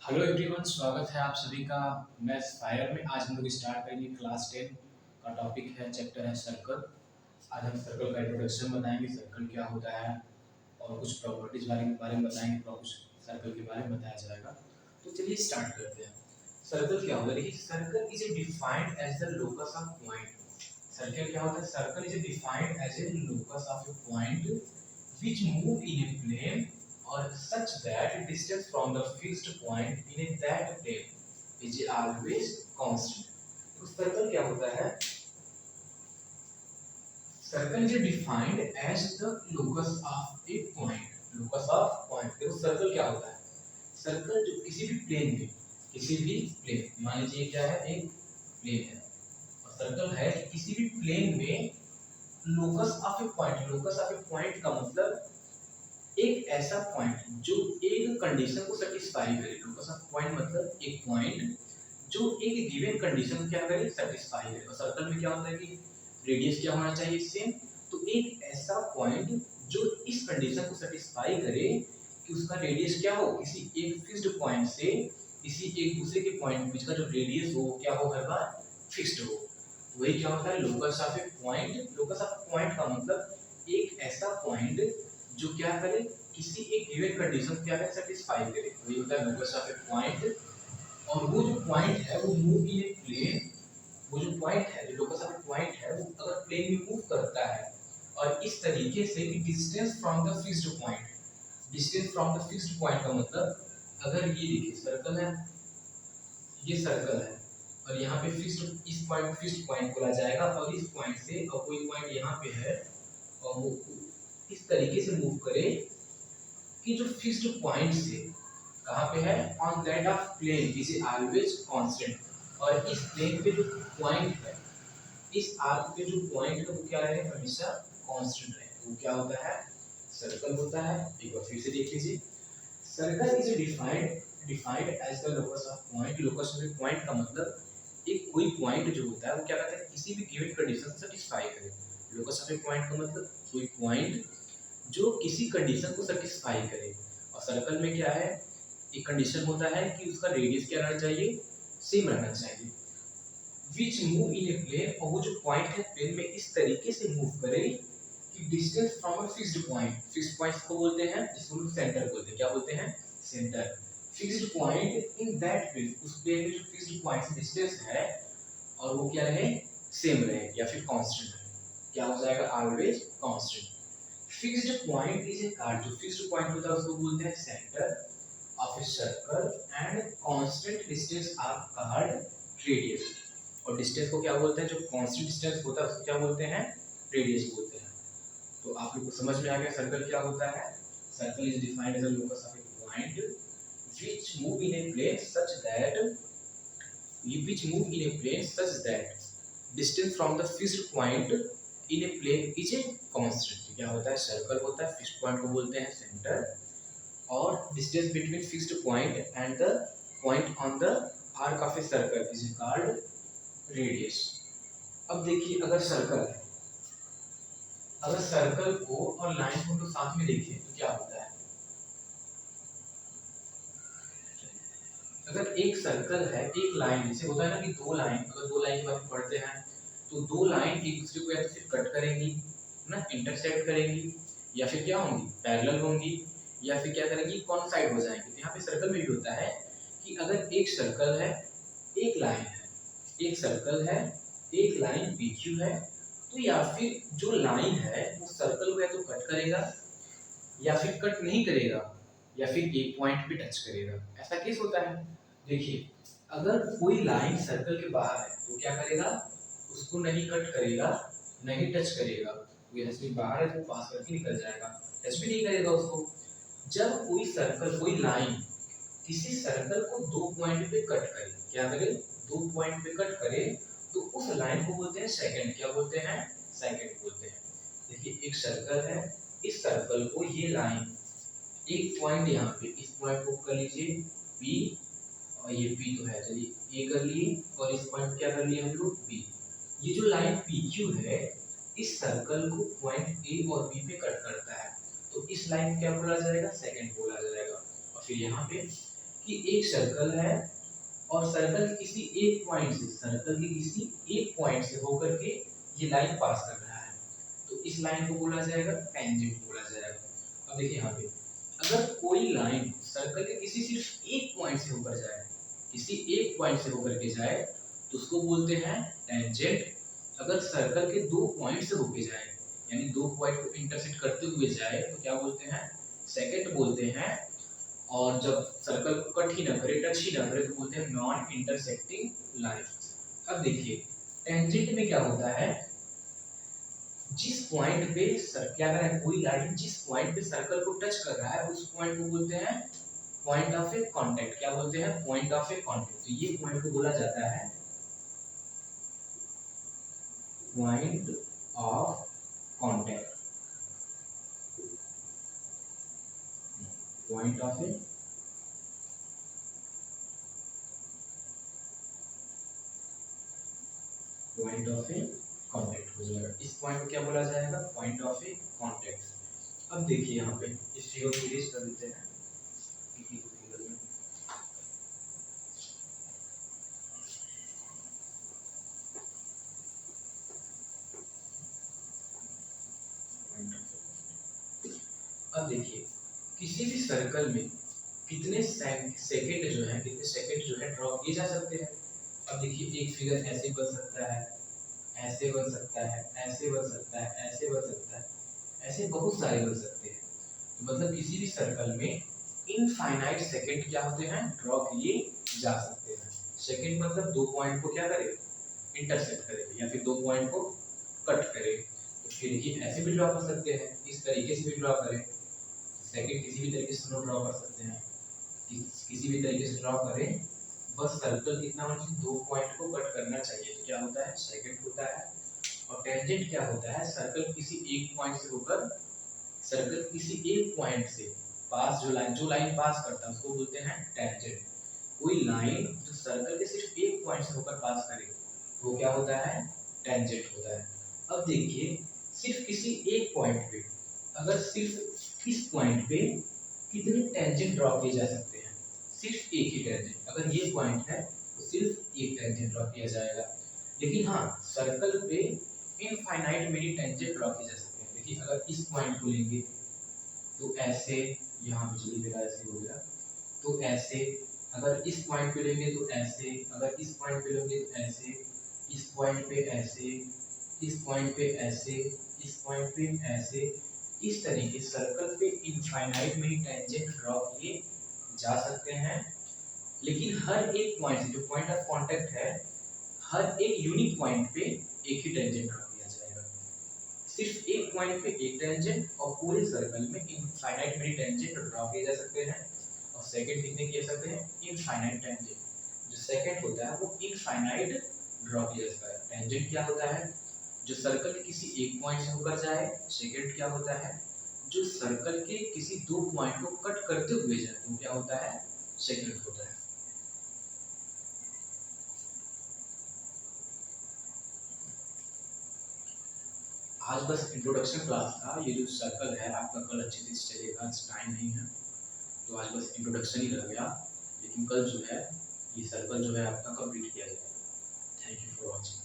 Hello everyone, स्वागत है आप सभी का मैथ्स फायर में। आज हम लोग स्टार्ट करेंगे क्लास 10 का टॉपिक है, चैप्टर है सर्कल। आज हम सर्कल का इंट्रोडक्शन बताएंगे, सर्कल क्या होता है और कुछ प्रॉपर्टीज बारे में बताएंगे और कुछ सर्कल के बारे में बताया जाएगा। तो चलिए स्टार्ट करते हैं। सर्कल क्या होता है? देखिए, circle is a defined as the locus of point. Circle क्या होता है? Circle is a defined as a locus of a point which move in a plane or such that distance from the fixed point in a that plane is always constant. तो circle क्या होता है? Circle is defined as the locus of a point. Locus of point, देखो circle क्या होता है? Circle जो किसी भी प्लेन में, किसी भी प्लेन, मान लीजिए क्या है, एक प्लेन है और सर्कल है कि किसी भी प्लेन में locus of a point. Locus of a point का मतलब एक ऐसा पॉइंट जो एक कंडीशन को सेटिस्फाई करे। लोकस ऑफ पॉइंट मतलब एक पॉइंट जो एक गिवन कंडीशन को क्या करे, सेटिस्फाई करे। और सर्कल में क्या होता है कि रेडियस क्या होना चाहिए, सेम। तो एक ऐसा पॉइंट जो इस कंडीशन को सेटिस्फाई करे कि उसका रेडियस क्या हो, किसी एक फिक्स्ड पॉइंट से किसी एक दूसरे के पॉइंट के बीच का जो रेडियस हो क्या हो, हर बार फिक्स्ड हो। वही क्या होता है? Locus of a point. Locus of point का मतलब एक ऐसा पॉइंट जो क्या करे, किसी एक गिवन कंडीशन को क्या करे, सेटिस्फाई करे। वही होता है लोकस ऑफ ए पॉइंट। और वो जो पॉइंट है वो मूव इन ए प्लेन। वो जो पॉइंट है, जो लोकस ऑफ ए पॉइंट है, वो अगर प्लेन में मूव करता है और इस तरीके से कि distance from the fixed point. Distance from the fixed point का मतलब, अगर ये देखिए सर्कल है, ये सर्कल है और यहाँ पे फिक्स्ड, इस पॉइंट फिक्स्ड पॉइंट बोला जाएगा और इस पॉइंट से और कोई पॉइंट यहाँ पे है और वो इस तरीके से मूव करे कि जो फिक्स्ड पॉइंट से कहाँ पे है, on that of plane is always constant. और इस प्लेन पे जो पॉइंट है, इस आर्क पे जो पॉइंट है वो क्या रहे, हमेशा कांस्टेंट रहे। वो क्या होता है? सर्कल होता है। एक बार फिर से देख लीजिए। Circle is defined as the locus of point. Locus of point का मतलब एक कोई पॉइंट जो होता है वो क्या कहता है, किसी भी गिवन कंडीशन को सेटिस्फाई करे। लोकस ऑफ पॉइंट का मतलब कोई पॉइंट जो किसी कंडीशन को सेटिस्फाई करे। और सर्कल में क्या है, एक कंडीशन होता है कि उसका रेडियस क्या रहना चाहिए, सेम रहना चाहिए। Which move in a plane, और वो जो पॉइंट है प्लेन में इस तरीके से मूव करे कि distance from a fixed point. Fixed point को बोलते हैं, जिसको हम सेंटर बोलते हैं। क्या बोलते हैं? Centre. Fixed point in that plane, उस प्लेन में जो फिक्स्ड पॉइंट से डिस्टेंस है और वो क्या रहे, सेम रहे या फिर कांस्टेंट रहे। क्या हो जाएगा? Always constant. Fixed point is a card. जो फिक्स्ड पॉइंट होता है उसको बोलते हैं centre of a circle and constant distance are called radius. और डिस्टेंस को क्या बोलते हैं? जो कांस्टेंट डिस्टेंस होता है उसको क्या बोलते हैं? रेडियस बोलते हैं। तो आप लोग को समझ में आ गया सर्कल क्या होता है? Circle is defined as a locus of a point which move in a plane such that distance from the fixed point in a plane is a constant। क्या होता है? सर्कल होता है, फिक्स्ड पॉइंट को बोलते हैं सेंटर, और distance between fixed point and the point on the arc of a circle is called radius. अब देखिए, अगर सर्कल है, अगर सर्कल को और लाइन को तो साथ में देखिए तो क्या होता है? अगर एक सर्कल है, एक लाइन, जैसे होता है ना कि दो लाइन, अगर दो लाइन की बात पढ़ते हैं तो दो लाइन एक दूसरे को या तो फिर कट करेंगी ना, इंटरसेक्ट करेंगी, या फिर क्या होंगी, पैरेलल होंगी, या फिर क्या करेंगी, कॉन्साइड हो जाएंगी। तो यहाँ पे सर्कल में भी होता है कि अगर एक सर्कल है, एक लाइन है, एक सर्कल है, एक लाइन PQ है, तो या फिर जो लाइन है वो सर्कल को या तो कट करेगा या फिर कट नहीं करेगा या फिर एक पॉइंट पे टच करेगा। ऐसा केस होता है। देखिए, अगर कोई लाइन सर्कल के बाहर है तो क्या करेगा, उसको नहीं कट करेगा, नहीं टच करेगा। जैसे बाहर है तो पास करके निकल जाएगा, टच भी नहीं करेगा उसको। जब कोई सर्कल, कोई लाइन किसी सर्कल को दो पॉइंट पे कट करे, क्या करे, दो पॉइंट पे कट करे, तो उस लाइन को बोलते हैं सेकंड। क्या बोलते हैं? सेकंड बोलते हैं। देखिए, एक सर्कल है, इस सर्कल को ये लाइन एक पॉइंट यहाँ पे, इस पॉइंट को कर लीजिए P, और ये P तो है, चलिए A कर लिए, और इस पॉइंट क्या कर लिए हम लोग, B। ये जो लाइन PQ है इस सर्कल को पॉइंट A और B पे कट करता है, तो इस लाइन को क्या बोला जाएगा, सेकंड बोला जाएगा। और फिर यहाँ पे कि एक सर्कल है और सर्कल के किसी एक पॉइंट से होकर के ये लाइन पास कर रहा है, तो इस लाइन को बोला जाएगा टेंजेंट बोला जाएगा। अब देखिए यहाँ पे अगर कोई लाइन सर्कल के किसी सिर्फ एक पॉइंट से होकर जाए, तो उसको बोलते हैं टेंजेंट। अगर सर्कल के 2 पॉइंट से होके जाए, यानी 2 पॉइंट को इंटरसेक्ट करते हुए जाए, तो क्या बोलते हैं, सेकेंड बोलते हैं। और जब सर्कल को कट ही ना करे, टच ही ना करे, तो बोलते हैं नॉन इंटरसेक्टिंग लाइन। अब देखिए टेंजेंट में क्या होता है, जिस पॉइंट पे क्या कर रहा है, कोई लाइन जिस पॉइंट पे सर्कल को टच कर रहा है, उस पॉइंट को बोलते हैं पॉइंट ऑफ ए कांटेक्ट। क्या बोलते हैं, पॉइंट ऑफ ए कांटेक्ट। तो ये पॉइंट को बोला जाता है point of contact, point of A contact हो जाएगा। इस पॉइंट को क्या बोला जाएगा, पॉइंट ऑफ ए कांटेक्ट। अब देखिए यहाँ पे इस फिगर को इरेज कर देते हैं। अब देखिए किसी भी सर्कल में कितने सेकंड जो है ड्रॉ किए जा सकते हैं। अब देखिए एक फिगर ऐसे बन सकता है, ऐसे बन सकता है, ऐसे बन सकता है, ऐसे बन सकता है, ऐसे बहुत सारे बन सकते हैं। तो मतलब किसी भी सर्कल में इनफाइनाइट सेकंड क्या होते हैं, ड्रॉ किए जा सकते हैं। सेकंड मतलब 2 पॉइंट को क्या करे, इंटरसेक्ट करे, या फिर 2 पॉइंट को कट करे। तो फिर ये ऐसे भी ड्रॉ कर सकते हैं, इस तरीके से भी ड्रॉ करें। सेकंड किसी भी तरीके से ड्रॉ कर सकते हैं, किसी भी तरीके से ड्रॉ करें, बस सर्कल कितना होना चाहिए, 2 पॉइंट को कट करना चाहिए। तो क्या होता है, सेकंड होता है। और टेंजेंट क्या होता है, सर्कल किसी एक पॉइंट से होकर, सर्कल किसी एक पॉइंट से पास जो लाइन पास करता है उसको बोलते हैं टेंजेंट। कोई लाइन जो सर्कल के सिर्फ एक पॉइंट से होकर पास करे वो क्या होता है, टेंजेंट होता है। अब देखिए सिर्फ किसी एक पॉइंट पे, अगर सिर्फ इस पॉइंट पे कितने टेंजेंट ड्रॉ किए जा सकते हैं, सिर्फ एक ही टेंजेंट। अगर ये पॉइंट है तो सिर्फ एक टेंजेंट ड्रॉ किया जाएगा। लेकिन हाँ, सर्कल पे इनफाइनाइट मेनी टेंजेंट ड्रॉ किए जा सकते हैं। देखिए अगर इस पॉइंट को लेंगे तो ऐसे, यहाँ पे चलिए मेरा ऐसे हो गया, तो ऐसे। अगर इस पॉइंट पे लेंगे तो ऐसे, अगर इस पॉइंट पे लेंगे तो ऐसे, इस पॉइंट पे ऐसे, इस पॉइंट पे ऐसे, इस पॉइंट पे ऐसे। इस तरीके सर्कल पे इनफाइनाइट मेनी टेंजेंट ड्रॉ किए जा सकते हैं। लेकिन हर एक पॉइंट से, जो पॉइंट ऑफ कांटेक्ट है, हर एक यूनिक पॉइंट पे एक ही टेंजेंट ड्रॉ किया जाएगा। सिर्फ एक पॉइंट पे एक टेंजेंट, और पूरे सर्कल में इनफाइनाइट मेनी टेंजेंट ड्रॉ किए जा सकते हैं। और सेकंड कितने किए सकते हैं, इनफाइनाइट टेंजेंट। जो सेकंड होता है वो इनफाइनाइट ड्रॉ किया जाता है। टेंजेंट क्या होता है, जो सर्कल के किसी एक पॉइंट से होकर जाए। सेकंड क्या होता है, जो सर्कल के किसी 2 पॉइंट को कट करते हुए जाए, तो क्या होता है, सेकंड होता है। आज बस इंट्रोडक्शन क्लास था। ये जो सर्कल है आपका कल अच्छे से चलेगा, आज टाइम नहीं है तो आज बस इंट्रोडक्शन ही रह गया। लेकिन कल जो है ये सर्कल जो है आपका कंप्लीट किया जाएगा। Thank you for watching.